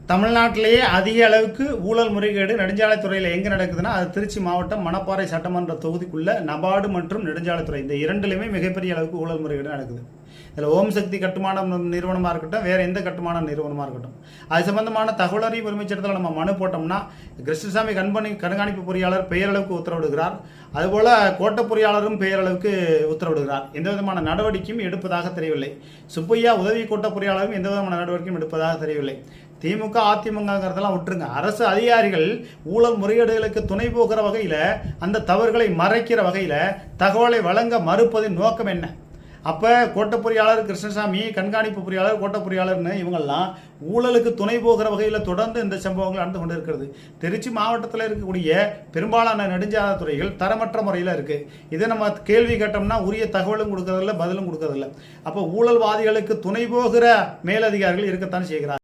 தமிழ்நாட்டிலேயே அதிக அளவுக்கு ஊழல் முறைகேடு நெடுஞ்சாலைத்துறையில் எங்கே நடக்குதுன்னா அது திருச்சி மாவட்டம் மணப்பாறை சட்டமன்ற தொகுதிக்குள்ள நபார்டு மற்றும் நெடுஞ்சாலைத்துறை இந்த இரண்டுலையுமே மிகப்பெரிய அளவுக்கு ஊழல் முறைகேடு நடக்குது. இதில் ஓம் சக்தி கட்டுமான நிறுவனமாக இருக்கட்டும், வேறு எந்த கட்டுமான நிறுவனமாக இருக்கட்டும், அது சம்பந்தமான தகவல் அறியும் உரிமை சட்டத்தில் நம்ம மனு போட்டோம்னா கிருஷ்ணசாமி கண்காணிப்பு பொறியாளர் பெயரளவுக்கு உத்தரவிடுகிறார். அதுபோல் கோட்ட பொறியாளரும் பெயரளவுக்கு உத்தரவிடுகிறார். எந்த விதமான நடவடிக்கையும் எடுப்பதாக தெரியவில்லை. சுப்பையா உதவி கோட்ட பொறியாளரும் எந்த விதமான நடவடிக்கையும் எடுப்பதாக தெரியவில்லை. திமுக அதிமுகங்கிறதெல்லாம் விட்டுருங்க. அரசு அதிகாரிகள் ஊழல் முறைகேடுகளுக்கு துணை போகிற வகையில் அந்த தவறுகளை மறைக்கிற வகையில் தகவலை வழங்க மறுப்பதின் நோக்கம் என்ன? அப்போ கோட்ட பொறியாளர் கிருஷ்ணசாமி, கண்காணிப்பு பொறியாளர், கோட்ட பொறியாளர்னு இவங்கெல்லாம் ஊழலுக்கு துணை போகிற வகையில் தொடர்ந்து இந்த சம்பவங்கள் நடந்து கொண்டு இருக்கிறது. திருச்சி மாவட்டத்தில் இருக்கக்கூடிய பெரும்பாலான நெடுஞ்சாலைத்துறைகள் தரமற்ற முறையில் இருக்குது. இதை நம்ம கேள்வி கேட்டோம்னா உரிய தகவலும் கொடுக்கறதில்ல, பதிலும் கொடுக்கறதில்ல. அப்போ ஊழல்வாதிகளுக்கு துணை போகிற மேலதிகாரிகள் இருக்கத்தான் செய்கிறார்.